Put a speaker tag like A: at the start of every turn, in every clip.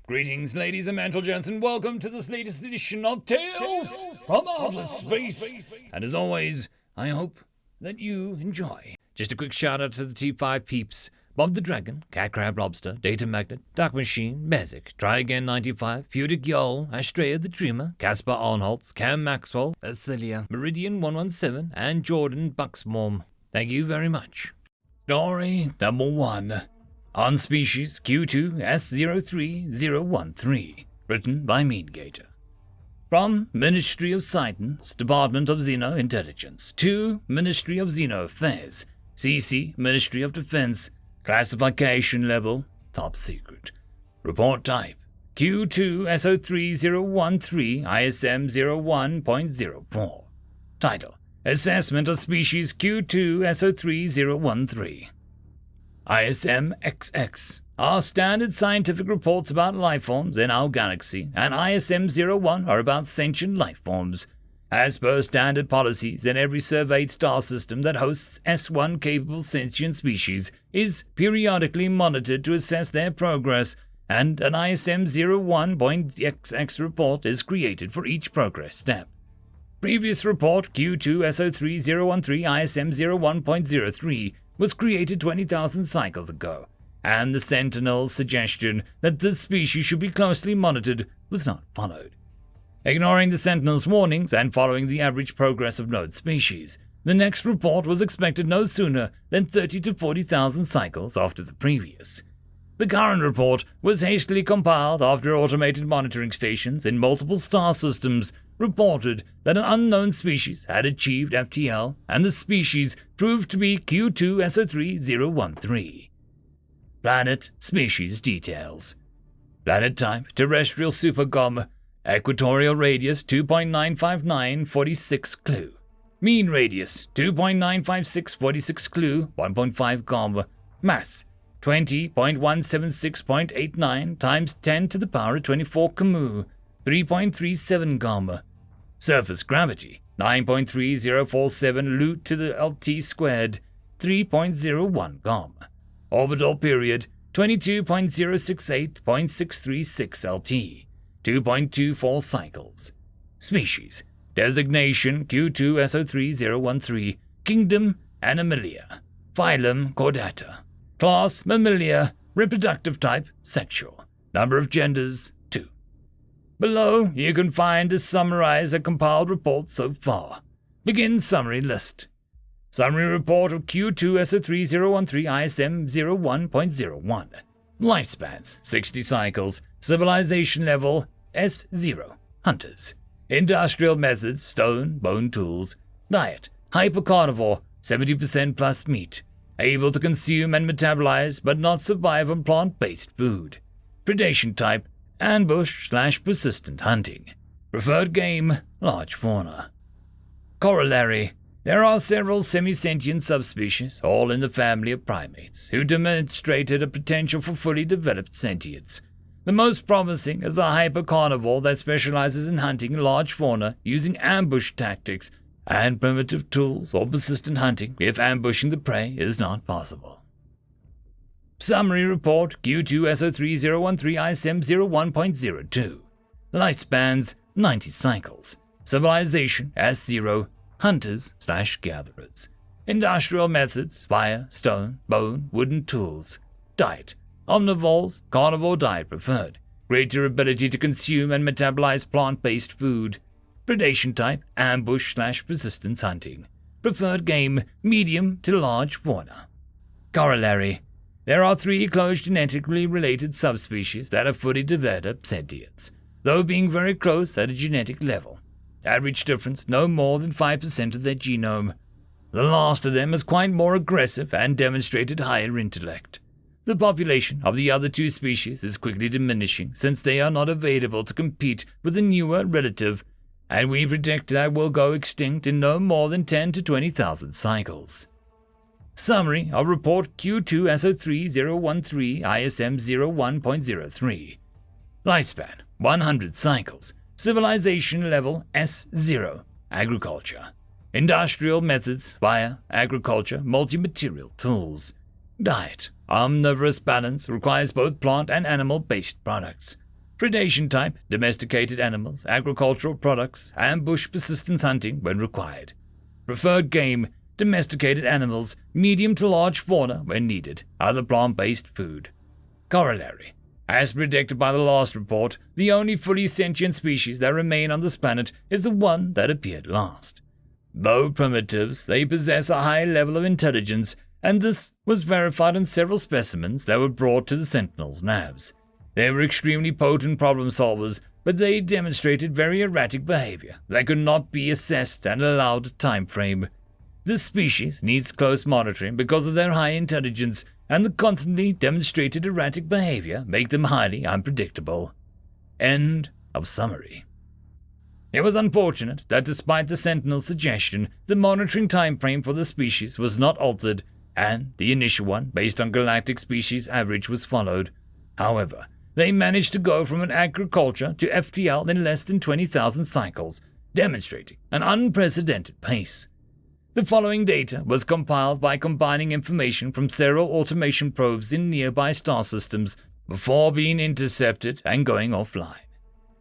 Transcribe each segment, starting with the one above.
A: Greetings, ladies and gentlemen, and welcome to this latest edition of Tales from Outer Space. And as always, I hope that you enjoy. Just a quick shout out to the T5 peeps: Bob the Dragon, Crab Lobster, Datamagnet, DuckMachine, Mezec, Try Again 95, Feudic Jarl, Astraya the Dreamer, Casper Arnholtz, Maxwell, Ithilia, Meridian 117, and Jordan Buxbaum. Thank you very much. Story number 1. On species Q2-S03-013, written by Meangator. From Ministry of Science, Department of Xeno Intelligence, to Ministry of Xeno Affairs, CC, Ministry of Defense, classification level, top secret. Report type, Q2-S03-013, ISM 01.04. Title, Assessment of Species Q2-S03-013. ISM XX are standard scientific reports about lifeforms in our galaxy, and ISM 01 are about sentient lifeforms. As per standard policies, in every surveyed star system that hosts S1 capable sentient species is periodically monitored to assess their progress, and an ISM 01.XX report is created for each progress step. Previous report Q2-S03-013 ISM 01.03 was created 20,000 cycles ago, and the Sentinel's suggestion that this species should be closely monitored was not followed. Ignoring the Sentinel's warnings and following the average progress of known species, the next report was expected no sooner than 30 to 40,000 cycles after the previous. The current report was hastily compiled after automated monitoring stations in multiple star systems reported that an unknown species had achieved FTL, and the species proved to be Q2-S03-013. Planet species details. Planet type terrestrial supergom. Equatorial radius 2.95946 clue. Mean radius 2.95646 clue 1.5 gom. Mass 20.176.89 times 10 to the power of 24 Camus, 3.37 gom. Surface gravity 9.3047 Lu to the LT squared, 3.01 gom. Orbital period 22.068.636 LT, 2.24 cycles. Species designation Q2-S03-013, Kingdom Animalia, Phylum Chordata, Class Mammalia, Reproductive type Sexual, Number of genders 2. Below you can find a summarized and compiled report so far. Begin summary list. Summary report of Q2-S03-013 ISM 01.01. Lifespans 60 cycles. Civilization level S0. Hunters. Industrial methods stone, bone tools. Diet hypercarnivore, 70% plus meat. Able to consume and metabolize but not survive on plant-based food. Predation type ambush/persistent hunting. Preferred game large fauna. Corollary: there are several semi-sentient subspecies, all in the family of primates, who demonstrated a potential for fully developed sentience. The most promising is a hypercarnivore that specializes in hunting large fauna using ambush tactics and primitive tools, or persistent hunting if ambushing the prey is not possible. Summary report Q2-S03-013 ISM 01.02. Lifespans 90 cycles. Civilization S0. Hunters/gatherers. Industrial methods fire, stone, bone, wooden tools. Diet omnivores, carnivore diet preferred. Greater ability to consume and metabolize plant-based food. Predation type ambush/persistence hunting. Preferred game medium to large fauna. Corollary: there are 3 close genetically related subspecies that have fully developed sentience, though being very close at a genetic level. Average difference no more than 5% of their genome. The last of them is quite more aggressive and demonstrated higher intellect. The population of the other 2 species is quickly diminishing since they are not available to compete with the newer relative, and we predict that will go extinct in no more than 10 to 20,000 cycles. Summary of report Q2-S03-013 ISM 01.03. Lifespan 100 cycles. Civilization level S0. Agriculture. Industrial methods fire, agriculture, multi-material tools. Diet omnivorous balance requires both plant and animal-based products. Predation type, domesticated animals, agricultural products, and bush persistence hunting when required. Preferred game, domesticated animals, medium to large fauna when needed, other plant-based food. Corollary. As predicted by the last report, the only fully sentient species that remain on this planet is the one that appeared last. Though primitives, they possess a high level of intelligence, and this was verified in several specimens that were brought to the Sentinels' labs. They were extremely potent problem solvers, but they demonstrated very erratic behavior that could not be assessed and allowed time frame. This species needs close monitoring because of their high intelligence, and the constantly demonstrated erratic behavior make them highly unpredictable. End of summary. It was unfortunate that despite the Sentinel's suggestion, the monitoring time frame for the species was not altered, and the initial one, based on galactic species average, was followed. However, they managed to go from an agriculture to FTL in less than 20,000 cycles, demonstrating an unprecedented pace. The following data was compiled by combining information from several automation probes in nearby star systems before being intercepted and going offline.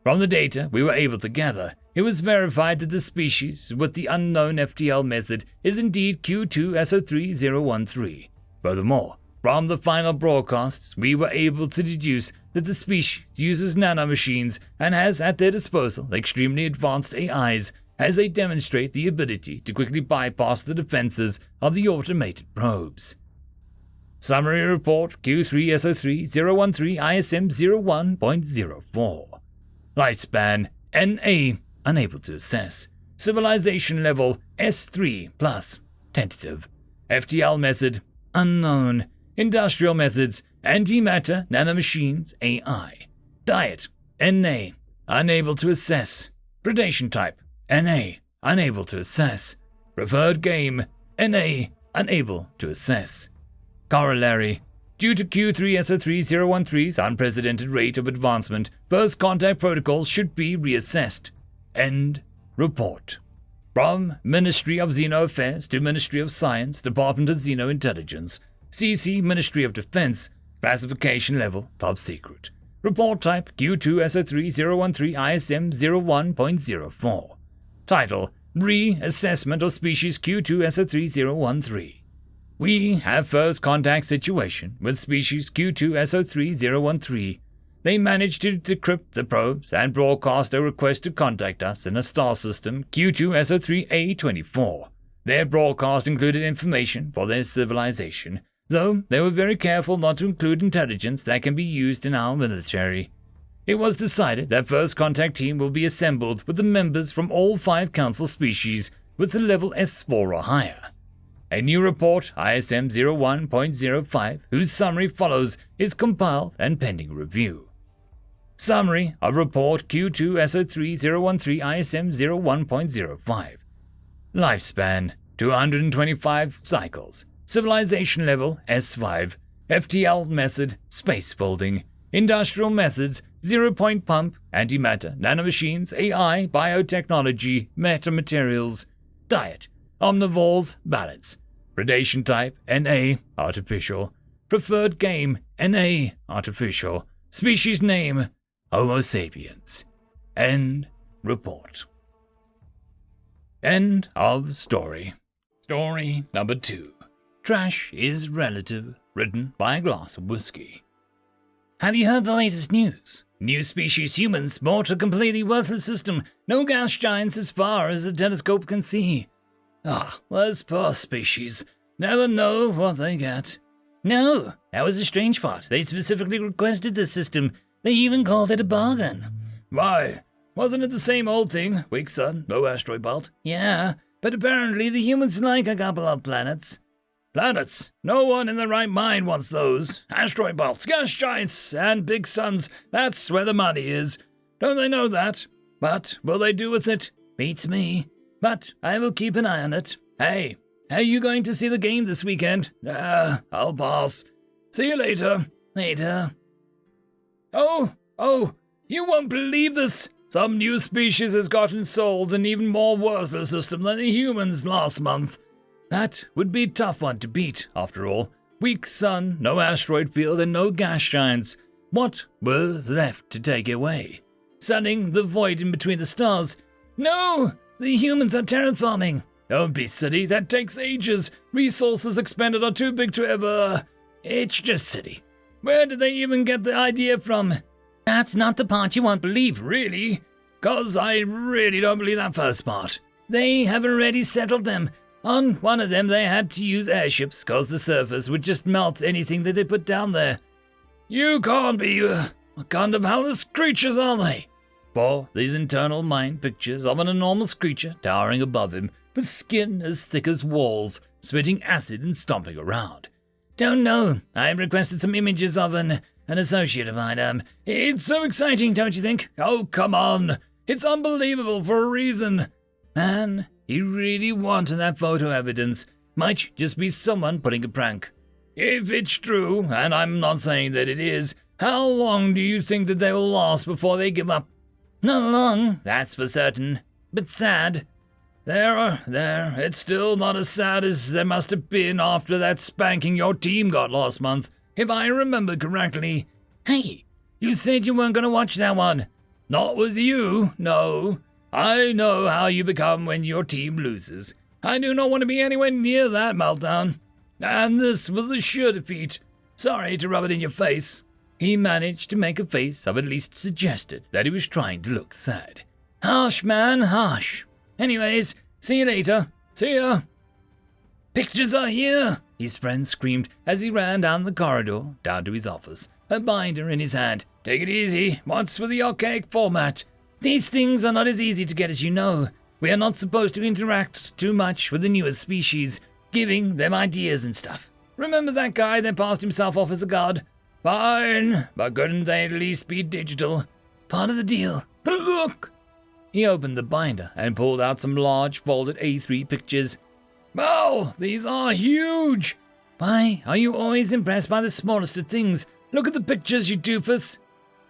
A: From the data we were able to gather, it was verified that the species with the unknown FTL method is indeed Q2-S03-013. Furthermore, from the final broadcasts, we were able to deduce that the species uses nanomachines and has at their disposal extremely advanced AIs as they demonstrate the ability to quickly bypass the defenses of the automated probes. Summary Report Q3-S03-013 ISM 01.04. Lifespan NA, unable to assess. Civilization level S3+, tentative. FTL method, unknown. Industrial methods, antimatter, nanomachines, AI. Diet, NA, unable to assess. Predation type, NA, unable to assess. Preferred game, NA, unable to assess. Corollary. Due to Q3-S03-013's unprecedented rate of advancement, first contact protocols should be reassessed. End report. From Ministry of Xeno Affairs to Ministry of Science, Department of Xeno Intelligence, CC Ministry of Defense, classification level top secret. Report type Q2-S03-013 ISM 01.04. Title Reassessment of Species Q2-S03-013. We have first contact situation with species Q2-S03-013. They managed to decrypt the probes and broadcast a request to contact us in a star system Q2-S03-A24. Their broadcast included information for their civilization, though they were very careful not to include intelligence that can be used in our military. It was decided that first contact team will be assembled with the members from all 5 council species with the level S4 or higher. A new report, ISM 01.05, whose summary follows, is compiled and pending review. Summary of report Q2-S03-013 ISM 01.05. Lifespan 225 cycles. Civilization level S5. FTL method space folding. Industrial methods 0-point pump, antimatter, nanomachines, AI, biotechnology, metamaterials. Diet omnivores, balance. Predation type NA, artificial. Preferred game NA, artificial. Species name Homo sapiens. End report. End of story. Story number 2. Trash is relative, written by a glass of whiskey. Have you heard the latest news? New species humans brought a completely worthless system. No gas giants as far as the telescope can see. Those poor species. Never know what they get. No, that was the strange part. They specifically requested the system. They even called it a bargain. Why? Wasn't it the same old thing? Weak sun, no asteroid belt. Yeah, but apparently the humans like a couple of planets. Planets? No one in their right mind wants those. Asteroid belts, gas giants, and big suns. That's where the money is. Don't they know that? But will they do with it? Beats me. But I will keep an eye on it. Hey, are you going to see the game this weekend? I'll pass. See you later. Later. Oh, you won't believe this. Some new species has gotten sold an even more worthless system than the humans last month. That would be a tough one to beat, after all. Weak sun, no asteroid field, and no gas giants. What were left to take away? Sunning the void in between the stars. No! The humans are terraforming. Don't be silly, that takes ages. Resources expended are too big to ever... It's just silly. Where did they even get the idea from? That's not the part you won't believe, really. 'Cause I really don't believe that first part. They have already settled them. On one of them, they had to use airships 'cause the surface would just melt anything that they put down there. You can't be... what kind of hellish creatures are they? For these internal mind pictures of an enormous creature towering above him, with skin as thick as walls, spitting acid and stomping around. Don't know. I requested some images of an associate of mine. It's so exciting, don't you think? Oh, come on. It's unbelievable for a reason. Man, he really wanted that photo evidence. Might just be someone putting a prank. If it's true, and I'm not saying that it is, how long do you think that they will last before they give up? Not long, that's for certain. But sad. It's still not as sad as there must have been after that spanking your team got last month, if I remember correctly. Hey, you said you weren't going to watch that one. Not with you, no. I know how you become when your team loses. I do not want to be anywhere near that meltdown. And this was a sure defeat. Sorry to rub it in your face. He managed to make a face of at least suggested that he was trying to look sad. Harsh, man, harsh. Anyways, see you later. See ya. Pictures are here, his friend screamed as he ran down the corridor, down to his office, a binder in his hand. Take it easy. What's with the archaic format? These things are not as easy to get as you know. We are not supposed to interact too much with the newest species, giving them ideas and stuff. Remember that guy that passed himself off as a god? Fine, but couldn't they at least be digital? Part of the deal. But look! He opened the binder and pulled out some large folded A3 pictures. Wow, these are huge! Why are you always impressed by the smallest of things? Look at the pictures, you doofus.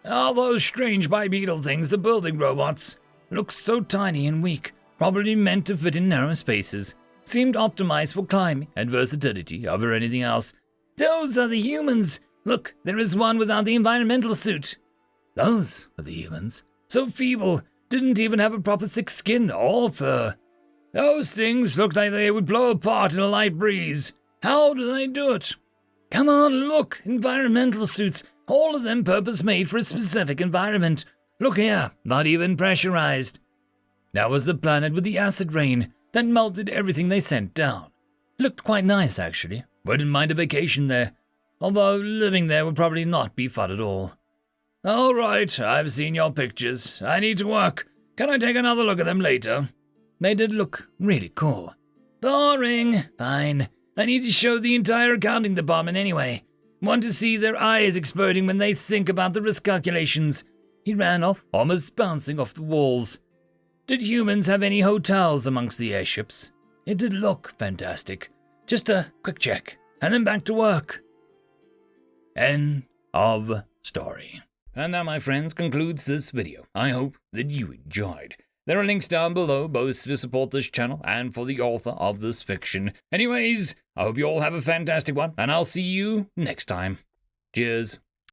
A: All those strange bipedal things, the building robots. Look so tiny and weak, probably meant to fit in narrow spaces. Seemed optimized for climbing and versatility over anything else. Those are the humans. Look, there is one without the environmental suit. Those are the humans. So feeble. Didn't even have a proper thick skin or fur. Those things looked like they would blow apart in a light breeze. How do they do it? Come on, look, environmental suits, all of them purpose-made for a specific environment. Look here, not even pressurized. That was the planet with the acid rain that melted everything they sent down. Looked quite nice, actually. Wouldn't mind a vacation there, although living there would probably not be fun at all. All right, I've seen your pictures. I need to work. Can I take another look at them later? They did look really cool. Boring. Fine. I need to show the entire accounting department anyway. Want to see their eyes exploding when they think about the risk calculations. He ran off, almost bouncing off the walls. Did humans have any hotels amongst the airships? It did look fantastic. Just a quick check, and then back to work. End of story. And that, my friends, concludes this video. I hope that you enjoyed. There are links down below, both to support this channel and for the author of this fiction. Anyways, I hope you all have a fantastic one, and I'll see you next time. Cheers.